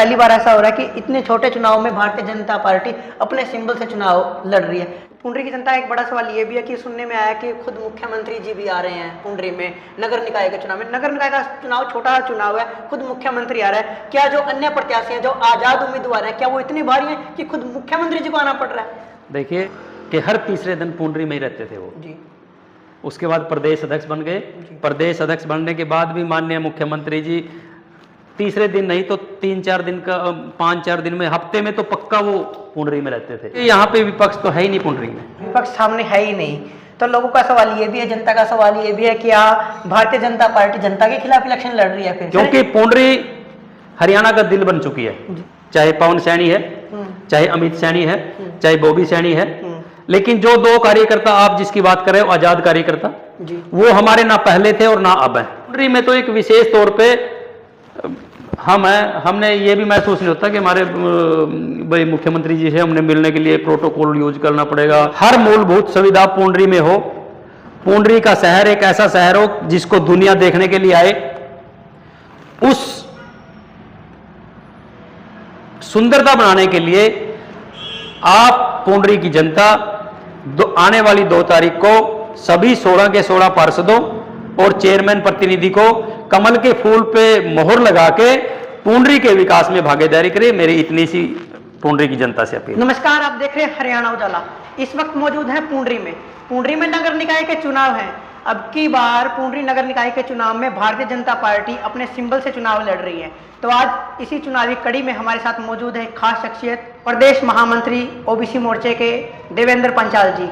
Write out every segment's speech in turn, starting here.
पहली बार ऐसा हो रहा है कि इतने छोटे चुनाव में भारतीय जनता पार्टी अपने सिंबल से चुनाव लड़ रही है। पुंडरी की जनता, एक बड़ा सवाल ये भी है कि सुनने में आया कि खुद मुख्यमंत्री जी भी आ रहे हैं पुंडरी में नगर निकाय के चुनाव में। नगर निकाय का चुनाव छोटा चुनाव है, खुद मुख्यमंत्री आ रहा है। क्या जो अन्य प्रत्याशी हैं, जो आजाद उम्मीदवार हैं, क्या वो इतनी भारी हैं कि खुद मुख्यमंत्री जी को आना पड़ रहा है? देखिए कि हर तीसरे दिन पुंडरी में ही रहते थे वो जी। उसके बाद प्रदेश अध्यक्ष बन गए। प्रदेश अध्यक्ष बनने के बाद भी माननीय मुख्यमंत्री जी तीसरे दिन नहीं तो 3-4 दिन का 5-4 दिन में, हफ्ते में तो पक्का वो पुंडरी में रहते थे। यहाँ पे विपक्ष तो है ही नहीं पुंडरी में, विपक्ष सामने है ही नहीं। तो लोगों का सवाल ये भी है, जनता का सवाल ये भी है, क्या भारतीय जनता पार्टी जनता के खिलाफ इलेक्शन लड़ रही है फिर? क्योंकि पुंडरी हरियाणा का दिल बन चुकी है। चाहे पवन सैनी है, चाहे अमित सैनी है, चाहे बॉबी सैनी है, लेकिन जो दो कार्यकर्ता आप जिसकी बात कर रहे हो, आजाद कार्यकर्ता, वो हमारे ना पहले थे और ना अब है। पुंडरी में तो एक विशेष तौर पे हम हैं, हमने ये भी महसूस नहीं होता कि हमारे भाई मुख्यमंत्री जी से हमने मिलने के लिए प्रोटोकॉल यूज करना पड़ेगा। हर मूलभूत सुविधा पुंडरी में हो। पुंडरी का शहर एक ऐसा शहर हो जिसको दुनिया देखने के लिए आए। उस सुंदरता बनाने के लिए आप पुंडरी की जनता आने वाली 2 तारीख को सभी 16 के 16 पार्षदों और चेयरमैन प्रतिनिधि को कमल के फूल पे मोहर लगा के पुंडरी के विकास में भागीदारी करे। मेरी इतनी सी पुंडरी की जनता से अपील। नमस्कार, आप देख रहे हैं हरियाणा उजाला। इस वक्त मौजूद है पुंडरी में। पुंडरी में नगर निकाय के चुनाव हैं। अब की बार पुंडरी नगर निकाय के चुनाव में भारतीय जनता पार्टी अपने सिंबल से चुनाव लड़ रही है। तो आज इसी चुनावी कड़ी में हमारे साथ मौजूद है खास शख्सियत, प्रदेश महामंत्री ओबीसी मोर्चे के देवेंद्र पंचाल जी।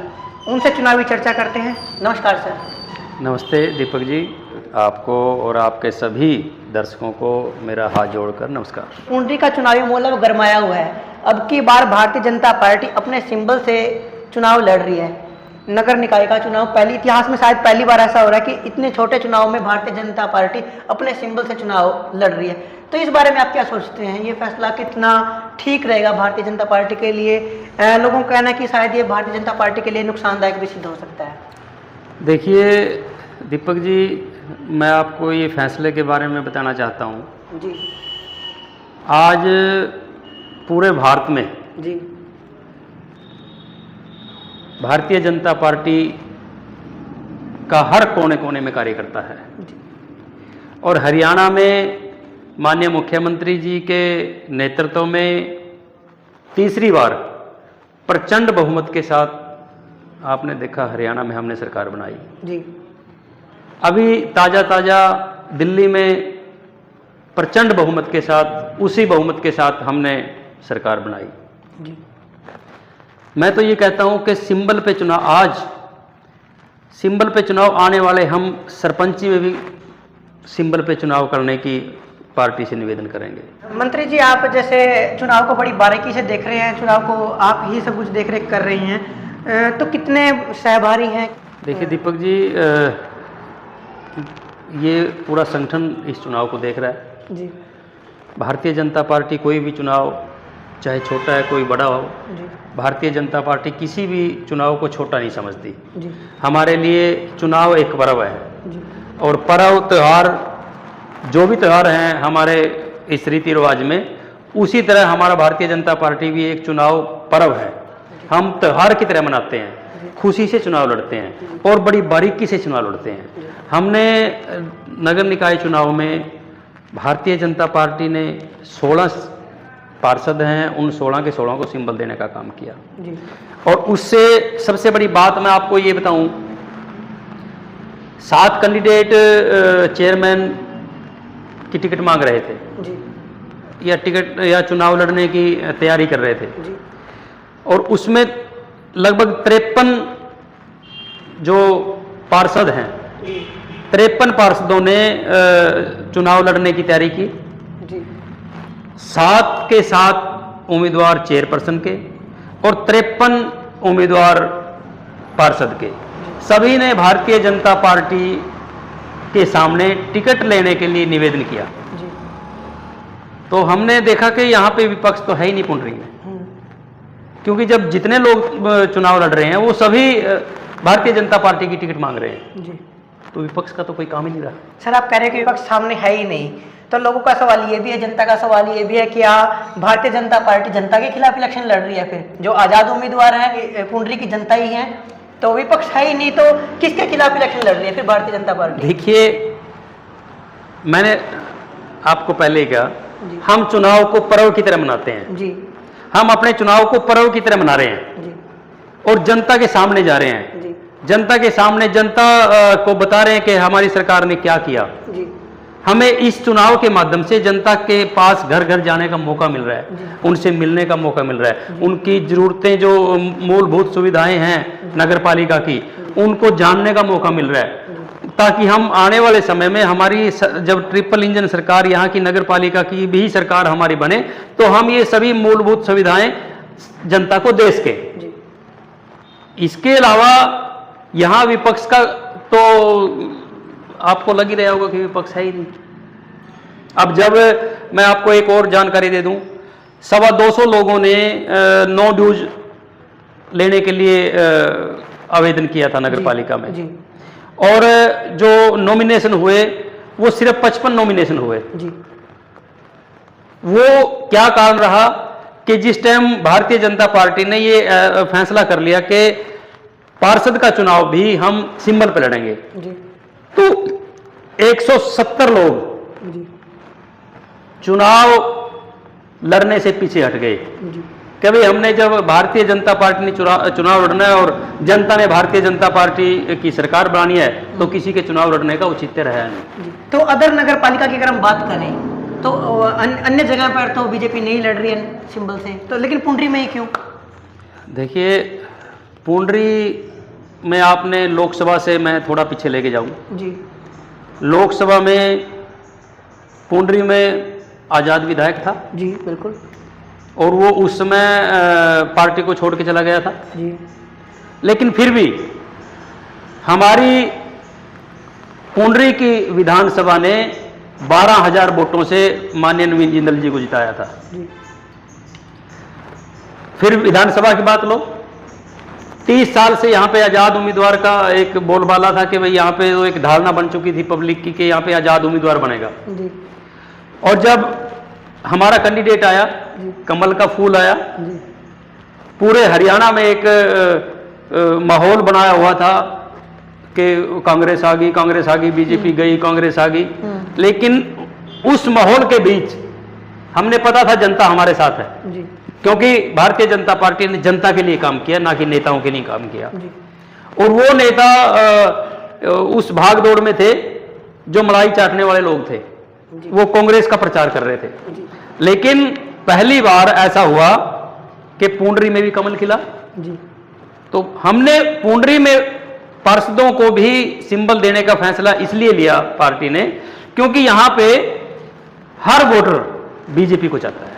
उनसे चुनावी चर्चा करते हैं। नमस्कार सर। नमस्ते दीपक जी, आपको और आपके सभी दर्शकों को मेरा हाथ जोड़कर नमस्कार। पुंडरी का चुनावी माहौल गरमाया हुआ है। अब की बार भारतीय जनता पार्टी अपने सिंबल से चुनाव लड़ रही है। नगर निकाय का चुनाव पहली इतिहास में शायद पहली बार ऐसा हो रहा है कि इतने छोटे चुनाव में भारतीय जनता पार्टी अपने सिंबल से चुनाव लड़ रही है। तो इस बारे में आप क्या सोचते हैं? ये फैसला कितना ठीक रहेगा भारतीय जनता पार्टी के लिए? लोगों का कहना है कि शायद ये भारतीय जनता पार्टी के लिए नुकसानदायक भी सिद्ध हो सकता है। देखिए दीपक जी, मैं आपको ये फैसले के बारे में बताना चाहता हूँ जी। आज पूरे भारत में जी भारतीय जनता पार्टी का हर कोने कोने में कार्यकर्ता है और हरियाणा में माननीय मुख्यमंत्री जी के नेतृत्व में तीसरी बार प्रचंड बहुमत के साथ आपने देखा हरियाणा में हमने सरकार बनाई जी। अभी ताज़ा दिल्ली में प्रचंड बहुमत के साथ, उसी बहुमत के साथ हमने सरकार बनाई जी। मैं तो ये कहता हूं कि सिंबल पे चुनाव, आज सिंबल पे चुनाव आने वाले, हम सरपंची में भी सिंबल पे चुनाव करने की पार्टी से निवेदन करेंगे। मंत्री जी, आप जैसे चुनाव को बड़ी बारीकी से देख रहे हैं, चुनाव को आप ही सब कुछ देख रेख कर रही हैं, तो कितने सहभागी हैं? देखिए दीपक जी, ये पूरा संगठन इस चुनाव को देख रहा है जी। भारतीय जनता पार्टी कोई भी चुनाव, चाहे छोटा है कोई बड़ा हो, भारतीय जनता पार्टी किसी भी चुनाव को छोटा नहीं समझती जी। हमारे लिए चुनाव एक पर्व है जी। और पर्व त्यौहार, जो भी त्यौहार हैं हमारे इस रीति रिवाज में, उसी तरह हमारा भारतीय जनता पार्टी भी एक चुनाव पर्व है। हम त्यौहार की तरह मनाते हैं, खुशी से चुनाव लड़ते हैं और बड़ी बारीकी से चुनाव लड़ते हैं। हमने नगर निकाय चुनाव में भारतीय जनता पार्टी ने 16 पार्षद हैं, उन 16 के 16 को सिंबल देने का काम किया जी। और उससे सबसे बड़ी बात मैं आपको ये बताऊं, 7 कैंडिडेट चेयरमैन की टिकट मांग रहे थे जी। या टिकट या चुनाव लड़ने की तैयारी कर रहे थे जी। और उसमें लगभग 53 जो पार्षद हैं, 53 पार्षदों ने चुनाव लड़ने की तैयारी की जी। 7 के 7 उम्मीदवार चेयरपर्सन के और 53 उम्मीदवार पार्षद के, सभी ने भारतीय जनता पार्टी के सामने टिकट लेने के लिए निवेदन किया जी। तो हमने देखा कि यहाँ पे विपक्ष तो है ही नहीं पुंडरी में, क्योंकि जब जितने लोग चुनाव लड़ रहे हैं वो सभी भारतीय जनता पार्टी की टिकट मांग रहे हैं जी। तो विपक्ष का तो कोई काम ही नहीं रहा। सर, आप कह रहे हैं कि विपक्ष सामने है ही नहीं, तो लोगों का सवाल ये भी है, जनता का सवाल ये भी है कि भारतीय जनता पार्टी जनता के खिलाफ इलेक्शन लड़ रही है? फिर जो आज़ाद उम्मीदवार है पुंडरी की जनता ही है, तो विपक्ष है ही नहीं, तो किसके खिलाफ इलेक्शन लड़ रही है फिर भारतीय जनता पार्टी? देखिए, मैंने आपको पहले कहा, हम चुनाव को पर्व की तरह मनाते हैं जी। हम अपने चुनाव को पर्व की तरह मना रहे हैं जी। और जनता के सामने जा रहे हैं जी। जनता के सामने जनता को बता रहे हैं कि हमारी सरकार ने क्या किया। जी। हमें इस चुनाव के माध्यम से जनता के पास घर घर जाने का मौका मिल रहा है, उनसे मिलने का मौका मिल रहा है, उनकी जरूरतें जो मूलभूत सुविधाएं हैं नगर पालिका की, उनको जानने का मौका मिल रहा है, ताकि हम आने वाले समय में हमारी जब ट्रिपल इंजन सरकार यहाँ की नगर पालिका की भी सरकार हमारी बने, तो हम ये सभी मूलभूत सुविधाएं जनता को दे सके। इसके अलावा यहाँ विपक्ष का तो आपको लग ही रहा होगा कि विपक्ष है ही नहीं। अब जब मैं आपको एक और जानकारी दे दूं, 225 लोगों ने नो ड्यूज लेने के लिए आवेदन किया था नगर पालिका में जी। और जो नॉमिनेशन हुए वो सिर्फ 55 नॉमिनेशन हुए जी। वो क्या कारण रहा कि जिस टाइम भारतीय जनता पार्टी ने ये फैसला कर लिया कि पार्षद का चुनाव भी हम सिंबल पर लड़ेंगे, जी। तो 170 लोग जी। चुनाव लड़ने से पीछे हट गए जी। कि भाई हमने जब भारतीय जनता पार्टी ने चुनाव लड़ना है और जनता ने भारतीय जनता पार्टी की सरकार बनानी है, तो किसी के चुनाव लड़ने का औचित्य रहा नहीं। तो अदर नगर पालिका की अगर हम बात करें तो अन्य जगह पर तो बीजेपी नहीं लड़ रही है सिंबल से, तो लेकिन पुंडरी में ही क्यों? देखिए, पुंडरी में आपने लोकसभा से मैं थोड़ा पीछे लेके जाऊं। जी। लोकसभा में पुंडरी में आज़ाद विधायक था। जी बिल्कुल। और वो उस समय पार्टी को छोड़ के चला गया था। जी। लेकिन फिर भी हमारी पुंडरी की विधानसभा ने 12,000 वोटों से माननीय नवीन जिंदल जी को जिताया था। जी। फिर विधानसभा की बात लो, 30 साल से यहाँ पे आज़ाद उम्मीदवार का एक बोलबाला था कि भाई यहाँ पे तो एक धारणा बन चुकी थी पब्लिक की कि यहाँ पे आज़ाद उम्मीदवार बनेगा। जी। और जब हमारा कैंडिडेट आया, कमल का फूल आया, पूरे हरियाणा में एक माहौल बनाया हुआ था कि कांग्रेस आ गई, बीजेपी गई, कांग्रेस आ गई। लेकिन उस माहौल के बीच हमने पता था जनता हमारे साथ है। जी। क्योंकि भारतीय जनता पार्टी ने जनता के लिए काम किया, ना कि नेताओं के लिए काम किया। जी। और वो नेता उस भागदौड़ में थे जो मलाई चाटने वाले लोग थे, वो कांग्रेस का प्रचार कर रहे थे। लेकिन पहली बार ऐसा हुआ कि पुंडरी में भी कमल खिला। जी। तो हमने पुंडरी में पार्षदों को भी सिंबल देने का फैसला इसलिए लिया पार्टी ने, क्योंकि यहां पे हर वोटर बीजेपी को चाहता है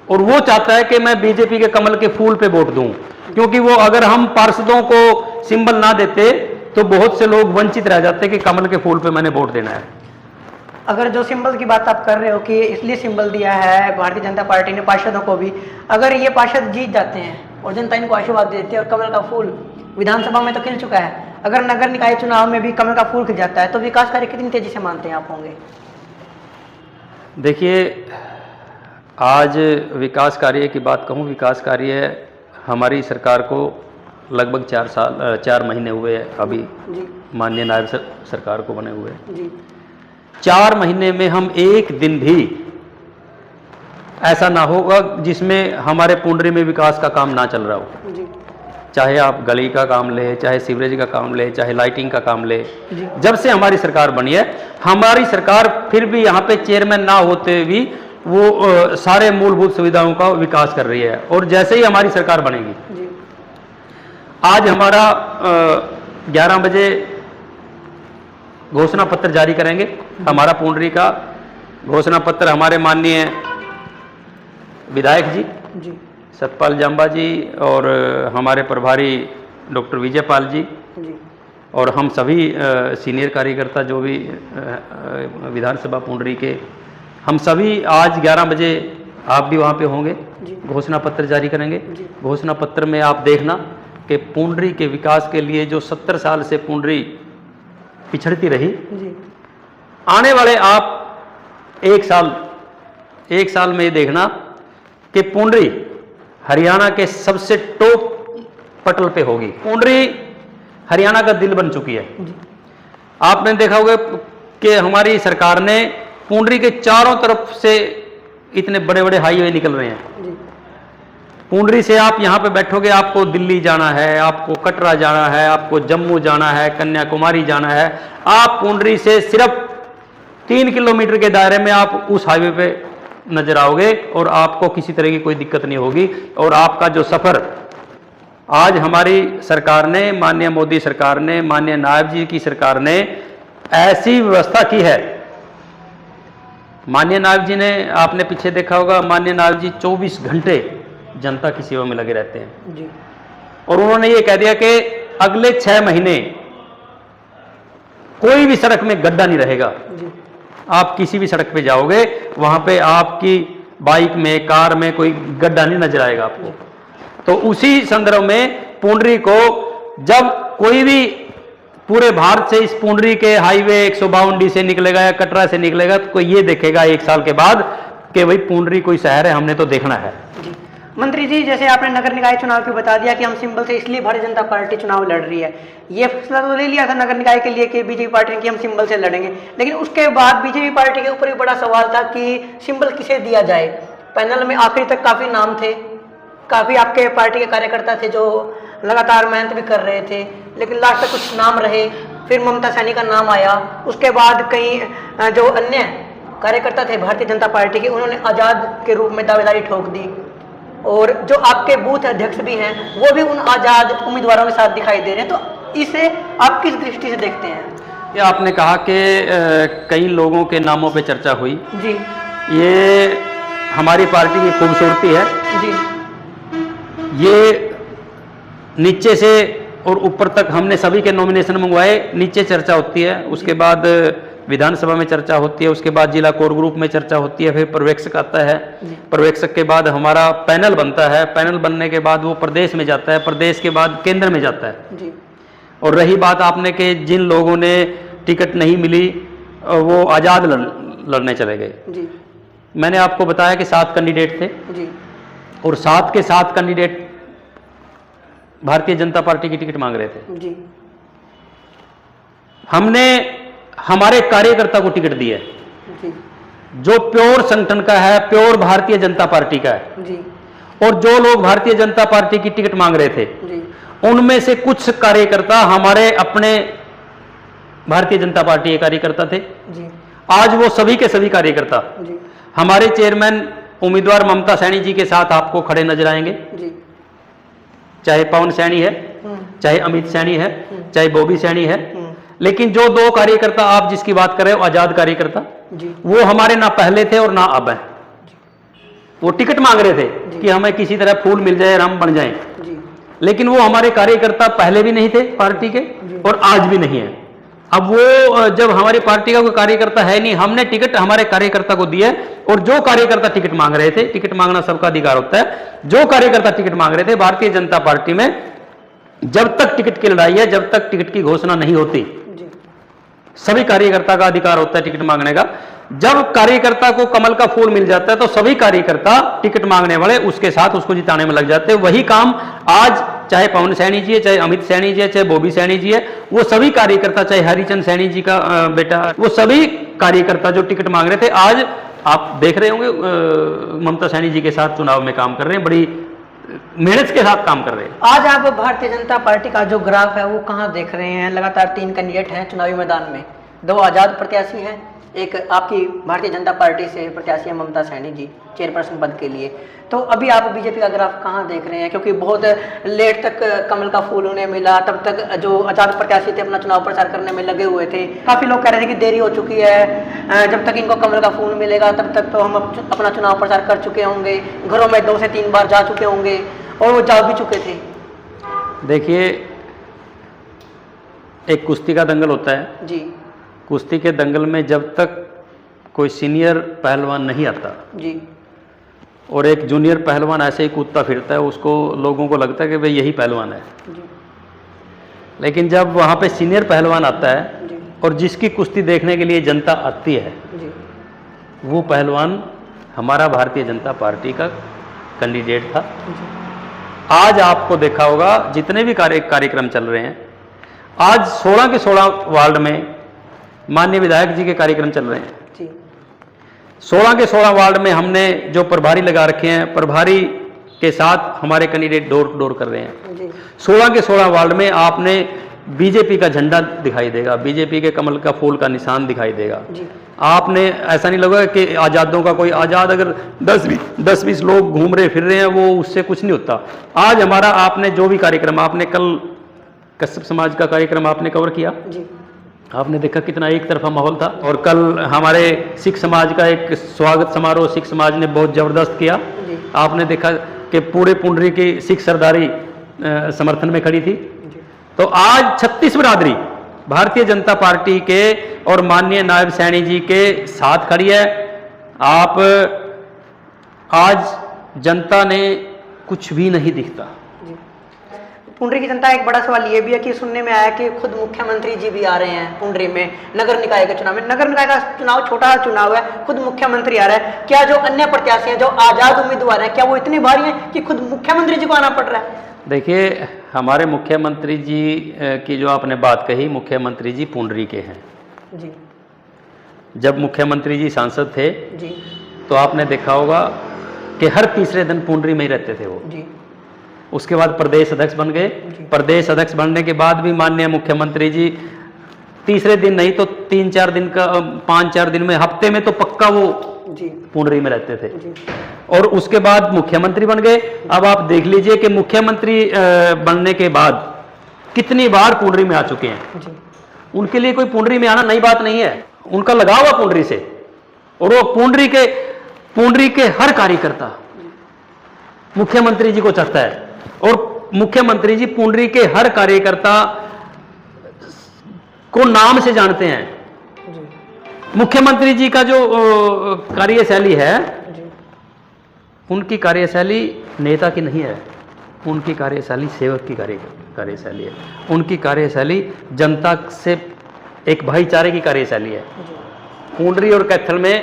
और वो चाहता है कि मैं बीजेपी के कमल के फूल पे वोट दूं, क्योंकि वो अगर हम पार्षदों को सिंबल ना देते तो बहुत से लोग वंचित रह जाते कि कमल के फूल पे मैंने वोट देना है। अगर जो सिंबल की बात आप कर रहे हो कि इसलिए सिंबल दिया है भारतीय जनता पार्टी ने पार्षदों को भी, अगर ये पार्षद जीत जाते हैं और जनता इनको आशीर्वाद देती है और कमल का फूल विधानसभा में तो खिल चुका है, अगर नगर निकाय चुनाव में भी कमल का फूल खिल जाता है तो विकास कार्य कितनी तेजी से मानते हैं आप होंगे? देखिए, आज विकास कार्य की बात कहूँ, विकास कार्य हमारी सरकार को लगभग 4 महीने हुए अभी माननीय नायब सरकार को बने हुए। जी। 4 महीने में हम एक दिन भी ऐसा ना होगा जिसमें हमारे पुंडरी में विकास का काम ना चल रहा हो। जी। चाहे आप गली का काम ले, चाहे सीवरेज का काम ले, चाहे लाइटिंग का काम ले। जी। जब से हमारी सरकार बनी है, हमारी सरकार फिर भी यहाँ पे चेयरमैन ना होते भी वो सारे मूलभूत सुविधाओं का विकास कर रही है। और जैसे ही हमारी सरकार बनेगी, जी। आज हमारा 11 बजे घोषणा पत्र जारी करेंगे। हमारा पुंडरी का घोषणा पत्र हमारे माननीय विधायक जी, सतपाल जांबा जी और हमारे प्रभारी डॉक्टर विजयपाल जी और हम सभी सीनियर कार्यकर्ता जो भी विधानसभा पुंडरी के, हम सभी आज 11 बजे, आप भी वहाँ पे होंगे, घोषणा पत्र जारी करेंगे। घोषणा पत्र में आप देखना कि पुंडरी के विकास के लिए जो 70 साल से पुंडरी पिछड़ती रही, आने वाले आप एक साल में ये देखना कि पुंडरी हरियाणा के सबसे टॉप पटल पे होगी। पुंडरी हरियाणा का दिल बन चुकी है। आपने देखा होगा कि हमारी सरकार ने पुंडरी के चारों तरफ से इतने बड़े बड़े हाईवे निकल रहे हैं। पुंडरी से आप यहाँ पे बैठोगे, आपको दिल्ली जाना है, आपको कटरा जाना है, आपको जम्मू जाना है, कन्याकुमारी जाना है। आप पुंडरी से सिर्फ 3 किलोमीटर के दायरे में आप उस हाईवे पे नजर आओगे और आपको किसी तरह की कोई दिक्कत नहीं होगी। और आपका जो सफर आज हमारी सरकार ने, माननीय मोदी सरकार ने, माननीय नायब जी की सरकार ने ऐसी व्यवस्था की है। माननीय नायब जी ने, आपने पीछे देखा होगा, माननीय नायब जी 24 घंटे जनता की सेवा में लगे रहते हैं जी। और उन्होंने ये कह दिया कि अगले 6 महीने कोई भी सड़क में गड्ढा नहीं रहेगा जी। आप किसी भी सड़क पे जाओगे, वहां पे आपकी बाइक में, कार में कोई गड्ढा नहीं नजर आएगा आपको। तो उसी संदर्भ में पुंडरी को जब कोई भी पूरे भारत से इस पुंडरी के हाईवे 152D से निकलेगा या कटरा से निकलेगा, तो कोई ये देखेगा 1 साल के बाद कि भाई पुंडरी कोई शहर है, हमने तो देखना है जी। मंत्री जी, जैसे आपने नगर निकाय चुनाव की बता दिया कि हम सिंबल से इसलिए भारतीय जनता पार्टी चुनाव लड़ रही है, ये फैसला तो ले लिया था नगर निकाय के लिए कि बीजेपी पार्टी ने कि हम सिंबल से लड़ेंगे, लेकिन उसके बाद बीजेपी पार्टी के ऊपर भी बड़ा सवाल था कि सिंबल किसे दिया जाए। पैनल में आखिरी तक काफी नाम थे, काफी आपके पार्टी के कार्यकर्ता थे जो लगातार मेहनत भी कर रहे थे, लेकिन लास्ट तक कुछ नाम रहे। फिर ममता सैनी का नाम आया, उसके बाद कई जो अन्य कार्यकर्ता थे भारतीय जनता पार्टी के, उन्होंने आज़ाद के रूप में दावेदारी ठोक दी। और जो आपके बूथ अध्यक्ष भी हैं, वो भी उन आज़ाद उम्मीदवारों के साथ दिखाई दे रहे हैं। तो इसे आप किस दृष्टि से देखते हैं? ये आपने कहा कि कई लोगों के नामों पे चर्चा हुई जी। ये हमारी पार्टी की खूबसूरती है जी। ये नीचे से और ऊपर तक हमने सभी के नॉमिनेशन मंगवाए, नीचे चर्चा होती है, उसके बाद विधानसभा में चर्चा होती है, उसके बाद जिला कोर ग्रुप में चर्चा होती है, फिर पर्यवेक्षक आता है, पर्यवेक्षक के बाद हमारा पैनल बनता है, पैनल बनने के बाद वो प्रदेश में जाता है, प्रदेश के बाद केंद्र में जाता है जी। और रही बात आपने कि जिन लोगों ने टिकट नहीं मिली वो आज़ाद लड़ने चले गए जी। मैंने आपको बताया कि 7 कैंडिडेट थे जी। और 7 के 7 कैंडिडेट भारतीय जनता पार्टी की टिकट मांग रहे थे जी। हमने हमारे कार्यकर्ता को टिकट दी है जी। जो प्योर संगठन का है, प्योर भारतीय जनता पार्टी का है जी। और जो लोग भारतीय जनता पार्टी की टिकट मांग रहे थे जी, उनमें से कुछ कार्यकर्ता हमारे अपने भारतीय जनता पार्टी के कार्यकर्ता थे जी। आज वो सभी के सभी कार्यकर्ता जी। हमारे चेयरमैन उम्मीदवार ममता सैनी जी के साथ आपको खड़े नजर आएंगे जी। चाहे पवन सैनी है, चाहे अमित सैनी है, चाहे बॉबी सैनी है, लेकिन जो 2 कार्यकर्ता आप जिसकी बात कर रहे हो, आजाद कार्यकर्ता जी, वो हमारे ना पहले थे और ना अब हैं। वो टिकट मांग रहे थे कि हमें किसी तरह फूल मिल जाए और हम बन जाएं, लेकिन वो हमारे कार्यकर्ता पहले भी नहीं थे पार्टी के और आज भी नहीं है। अब वो जब हमारी पार्टी का कोई कार्यकर्ता है नहीं, हमने टिकट हमारे कार्यकर्ता को दिया और जो कार्यकर्ता टिकट मांग रहे थे, टिकट मांगना सबका अधिकार होता है, जो कार्यकर्ता टिकट मांग रहे थे भारतीय जनता पार्टी में, जब तक टिकट की लड़ाई है, जब तक टिकट की घोषणा नहीं होती, सभी कार्यकर्ता का अधिकार होता है टिकट मांगने का। जब कार्यकर्ता को कमल का फूल मिल जाता है तो सभी कार्यकर्ता टिकट मांगने वाले उसके साथ उसको जिताने में लग जाते हैं। वही काम आज चाहे पवन सैनी जी है, चाहे अमित सैनी जी है, चाहे बॉबी सैनी जी है, वो सभी कार्यकर्ता, चाहे हरिचंद सैनी जी का बेटा, वो सभी कार्यकर्ता जो टिकट मांग रहे थे, आज आप देख रहे होंगे ममता सैनी जी के साथ चुनाव में काम कर रहे हैं, बड़ी मेहनत के साथ काम कर रहे हैं। आज आप भारतीय जनता पार्टी का जो ग्राफ है वो कहाँ देख रहे हैं? लगातार 3 कैंडिडेट हैं चुनावी मैदान में, 2 आजाद प्रत्याशी हैं, एक आपकी भारतीय जनता पार्टी से प्रत्याशी है ममता सैनी जी चेयरपर्सन पद के लिए। तो अभी आप बीजेपी का ग्राफ कहाँ देख रहे हैं? क्योंकि बहुत लेट तक कमल का फूल उन्हें मिला, तब तक जो आजाद प्रत्याशी थे अपना चुनाव प्रचार करने में लगे हुए थे। काफ़ी लोग कह रहे थे कि देरी हो चुकी है, जब तक इनको कमल का फूल मिलेगा तब तक तो हम अपना चुनाव प्रचार कर चुके होंगे, घरों में 2 से 3 बार जा चुके होंगे और वो जा भी चुके थे। देखिए, एक कुश्ती का दंगल होता है जी। कुश्ती के दंगल में जब तक कोई सीनियर पहलवान नहीं आता जी, और एक जूनियर पहलवान ऐसे ही कूदता फिरता है, उसको लोगों को लगता है कि भाई यही पहलवान है जी। लेकिन जब वहाँ पे सीनियर पहलवान आता है जी, और जिसकी कुश्ती देखने के लिए जनता आती है जी, वो पहलवान हमारा भारतीय जनता पार्टी का कैंडिडेट था। आज आपको देखा होगा जितने भी कार्यक्रम चल रहे हैं, आज 16 के 16 वार्ड में माननीय विधायक जी के कार्यक्रम चल रहे हैं। 16 के 16 वार्ड में हमने जो प्रभारी लगा रखे हैं, प्रभारी के साथ हमारे कैंडिडेट डोर टू डोर कर रहे हैं। 16 के 16 वार्ड में आपने बीजेपी का झंडा दिखाई देगा, बीजेपी के कमल का फूल का निशान दिखाई देगा। आपने ऐसा नहीं लगा कि आज़ादों का कोई आज़ाद अगर 10-20 लोग घूम रहे फिर रहे हैं वो उससे कुछ नहीं होता। आज हमारा आपने जो भी कार्यक्रम, आपने कल कश्यप समाज का कार्यक्रम आपने कवर किया, आपने देखा कितना एक तरफा माहौल था। और कल हमारे सिख समाज का एक स्वागत समारोह सिख समाज ने बहुत ज़बरदस्त किया। आपने देखा कि पूरे पुंडरी की सिख सरदारी समर्थन में खड़ी थी। तो आज 36 बिरादरी भारतीय जनता पार्टी के और माननीय नायब सैनी जी के साथ खड़ी है। आप आज जनता ने कुछ भी नहीं दिखता। पुंडरी की जनता, एक बड़ा सवाल ये भी है कि सुनने में आया कि खुद मुख्यमंत्री जी भी आ रहे हैं पुंडरी में नगर निकाय के चुनाव में। नगर निकाय का चुनाव छोटा चुनाव है, खुद मुख्यमंत्री आ रहा है। क्या जो अन्य प्रत्याशी हैं, जो आजाद उम्मीदवार हैं, क्या वो इतने भारी हैं कि खुद मुख्यमंत्री जी को आना पड़ रहा है? देखिए, हमारे मुख्यमंत्री जी की जो आपने बात कही, मुख्यमंत्री जी पुंडरी के हैं जी। जब मुख्यमंत्री जी सांसद थे जी, तो आपने देखा होगा कि हर तीसरे दिन पुंडरी में ही रहते थे वो जी। उसके बाद प्रदेश अध्यक्ष बन गए। प्रदेश अध्यक्ष बनने के बाद भी माननीय मुख्यमंत्री जी तीसरे दिन नहीं तो 3-4 दिन का 5-4 दिन में, हफ्ते में तो पक्का वो पुंडरी में रहते थे। और उसके बाद मुख्यमंत्री बन गए। अब आप देख लीजिए कि मुख्यमंत्री बनने के बाद कितनी बार पुंडरी में आ चुके हैं। उनके लिए कोई पुंडरी में आना नई बात नहीं है, उनका लगाव है पुंडरी से। और वो पुंडरी के हर कार्यकर्ता मुख्यमंत्री जी को चाहता है और मुख्यमंत्री जी पुंडरी के हर कार्यकर्ता को नाम से जानते हैं। मुख्यमंत्री जी का जो कार्यशैली है, उनकी कार्यशैली नेता की नहीं है, उनकी कार्यशैली सेवक की कार्यशैली है। उनकी कार्यशैली जनता से एक भाईचारे की कार्यशैली है। पुंडरी और कैथल में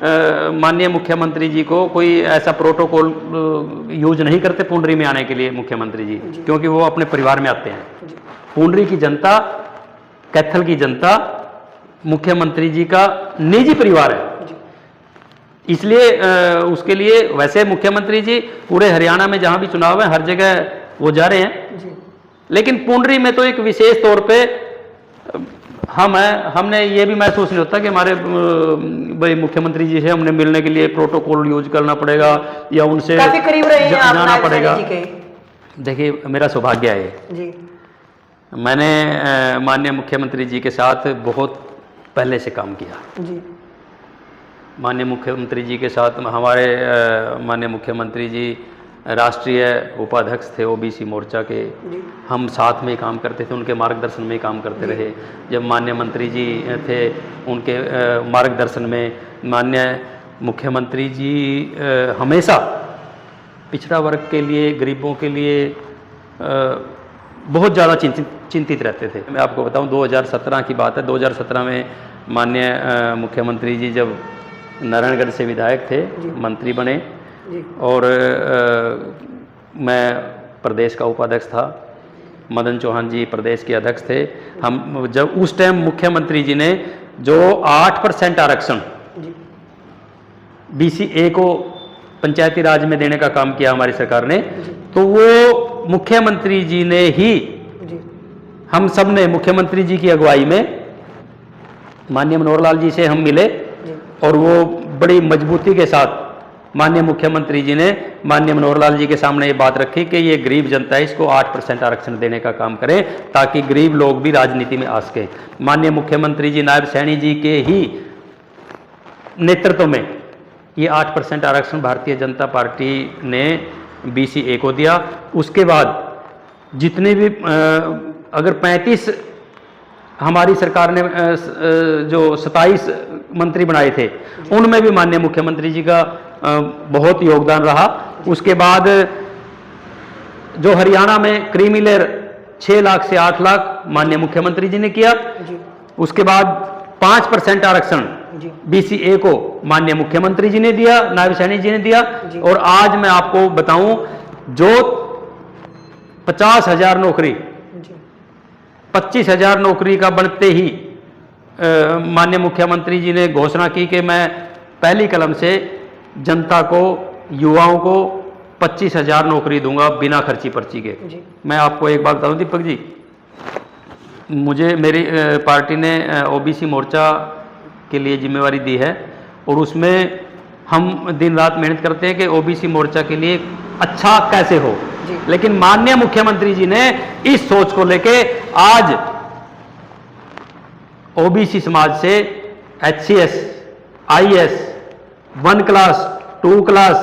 माननीय मुख्यमंत्री जी को कोई ऐसा प्रोटोकॉल यूज नहीं करते पुंडरी में आने के लिए मुख्यमंत्री जी, क्योंकि वो अपने परिवार में आते हैं। पुंडरी की जनता, कैथल की जनता मुख्यमंत्री जी का निजी परिवार है, इसलिए उसके लिए वैसे मुख्यमंत्री जी पूरे हरियाणा में जहां भी चुनाव है हर जगह वो जा रहे हैं। लेकिन पुंडरी में तो एक विशेष तौर पे हमने ये भी महसूस नहीं होता कि हमारे भाई मुख्यमंत्री जी से हमने मिलने के लिए प्रोटोकॉल यूज करना पड़ेगा या उनसे काफी करीब रहे हैं आप जाना पड़ेगा। जी के। देखिए, मेरा सौभाग्य है जी, मैंने माननीय मुख्यमंत्री जी के साथ बहुत पहले से काम किया जी। माननीय मुख्यमंत्री जी के साथ हमारे माननीय मुख्यमंत्री जी राष्ट्रीय उपाध्यक्ष थे ओबीसी मोर्चा के। हम साथ में काम करते थे, उनके मार्गदर्शन में काम करते रहे। जब माननीय मंत्री जी थे, उनके मार्गदर्शन में माननीय मुख्यमंत्री जी हमेशा पिछड़ा वर्ग के लिए, गरीबों के लिए बहुत ज़्यादा चिंतित रहते थे। मैं आपको बताऊं, 2017 की बात है। 2017 में माननीय मुख्यमंत्री जी जब नारायणगढ़ से विधायक थे, मंत्री बने और मैं प्रदेश का उपाध्यक्ष था, मदन चौहान जी प्रदेश के अध्यक्ष थे। हम जब उस टाइम मुख्यमंत्री जी ने जो 8% आरक्षण BCA को पंचायती राज में देने का काम किया हमारी सरकार ने, तो वो मुख्यमंत्री जी ने ही, हम सब ने मुख्यमंत्री जी की अगुवाई में माननीय मनोहर लाल जी से हम मिले और वो बड़ी मजबूती के साथ माननीय मुख्यमंत्री जी ने माननीय मनोहर लाल जी के सामने ये बात रखी कि ये गरीब जनता है, इसको 8% आरक्षण देने का काम करें ताकि गरीब लोग भी राजनीति में आ सकें। माननीय मुख्यमंत्री जी नायब सैनी जी के ही नेतृत्व में ये 8% आरक्षण भारतीय जनता पार्टी ने BCA को दिया। उसके बाद जितने भी अगर 35 हमारी सरकार ने जो 27 मंत्री बनाए थे, उनमें भी माननीय मुख्यमंत्री जी का बहुत योगदान रहा। उसके बाद जो हरियाणा में क्रीमी लेयर 6 लाख से 8 लाख माननीय मुख्यमंत्री जी ने किया। उसके बाद 5% आरक्षण जी। BCA को माननीय मुख्यमंत्री जी ने दिया, नायब सैनी जी ने दिया। जी। और आज मैं आपको बताऊं, जो 50,000 नौकरी, जी। 25,000 नौकरी का बनते ही माननीय मुख्यमंत्री जी ने घोषणा की कि मैं पहली कलम से जनता को, युवाओं को 25,000 नौकरी दूंगा बिना खर्ची पर्ची के। जी। मैं आपको एक बात बताऊं दीपक जी, मुझे मेरी पार्टी ने OBC मोर्चा के लिए जिम्मेवारी दी है और उसमें हम दिन रात मेहनत करते हैं कि OBC मोर्चा के लिए अच्छा कैसे हो। जी। लेकिन माननीय मुख्यमंत्री जी ने इस सोच को लेके आज OBC समाज से HCS, IS, 1 class, 2 class,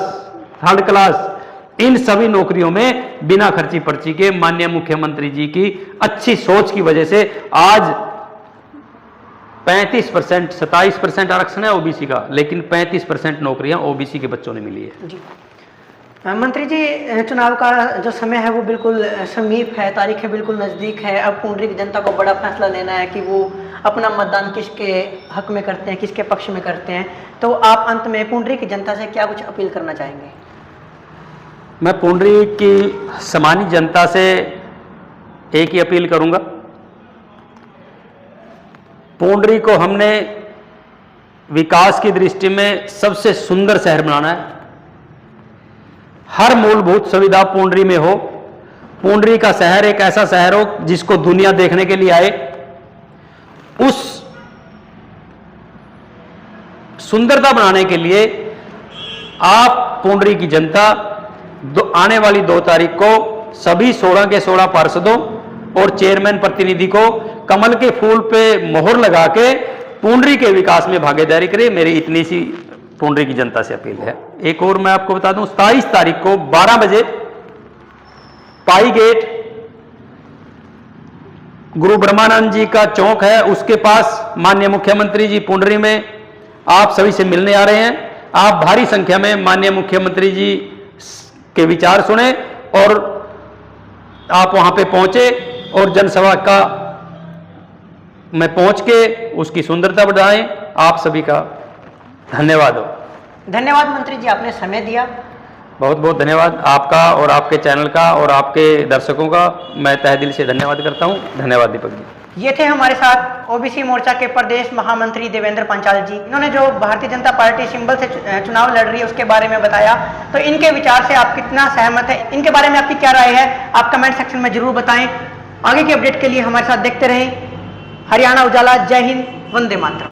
3rd class, इन सभी नौकरियों में बिना खर्ची पर्ची के माननीय मुख्यमंत्री जी की अच्छी सोच की वजह से आज 35%, 27% आरक्षण है OBC का, लेकिन 35% नौकरियां OBC के बच्चों ने मिली है। जी। मंत्री जी, चुनाव का जो समय है वो बिल्कुल समीप है, तारीख है बिल्कुल नज़दीक है। अब पुंडरी की जनता को बड़ा फैसला लेना है कि वो अपना मतदान किसके हक में करते हैं, किसके पक्ष में करते हैं। तो आप अंत में पुंडरी की जनता से क्या कुछ अपील करना चाहेंगे? मैं पुंडरी की सामान्य जनता से एक ही अपील करूंगा, पुंडरी को हमने विकास की दृष्टि में सबसे सुंदर शहर बनाना है। हर मूलभूत सुविधा पुंडरी में हो। पुंडरी का शहर एक ऐसा शहर हो जिसको दुनिया देखने के लिए आए। उस सुंदरता बनाने के लिए आप पुंडरी की जनता आने वाली 2 तारीख को सभी 16 के 16 पार्षदों और चेयरमैन प्रतिनिधि को कमल के फूल पे मोहर लगा के पुंडरी के विकास में भागीदारी करे। मेरी इतनी सी पुंडरी की जनता से अपील है। एक और मैं आपको बता दूं, 27 तारीख को 12 बजे पाई गेट गुरु ब्रह्मानंद जी का चौक है, उसके पास माननीय मुख्यमंत्री जी पुंडरी में आप सभी से मिलने आ रहे हैं। आप भारी संख्या में माननीय मुख्यमंत्री जी के विचार सुने और आप वहां पे पहुंचे और जनसभा का में पहुंच के उसकी सुंदरता बढ़ाएं। आप सभी का धन्यवाद हो। धन्यवाद मंत्री जी, आपने समय दिया। बहुत बहुत धन्यवाद आपका और आपके चैनल का और आपके दर्शकों का मैं तहे दिल से धन्यवाद करता हूं। धन्यवाद दीपक जी। ये थे हमारे साथ OBC मोर्चा के प्रदेश महामंत्री देवेंद्र पांचाल जी। इन्होंने जो भारतीय जनता पार्टी सिंबल से चुनाव लड़ रही है उसके बारे में बताया। तो इनके विचार से आप कितना सहमत है, इनके बारे में आपकी क्या राय है, आप कमेंट सेक्शन में जरूर बताएं। आगे की अपडेट के लिए हमारे साथ देखते रहें हरियाणा उजाला। जय हिंद, वंदे मातरम।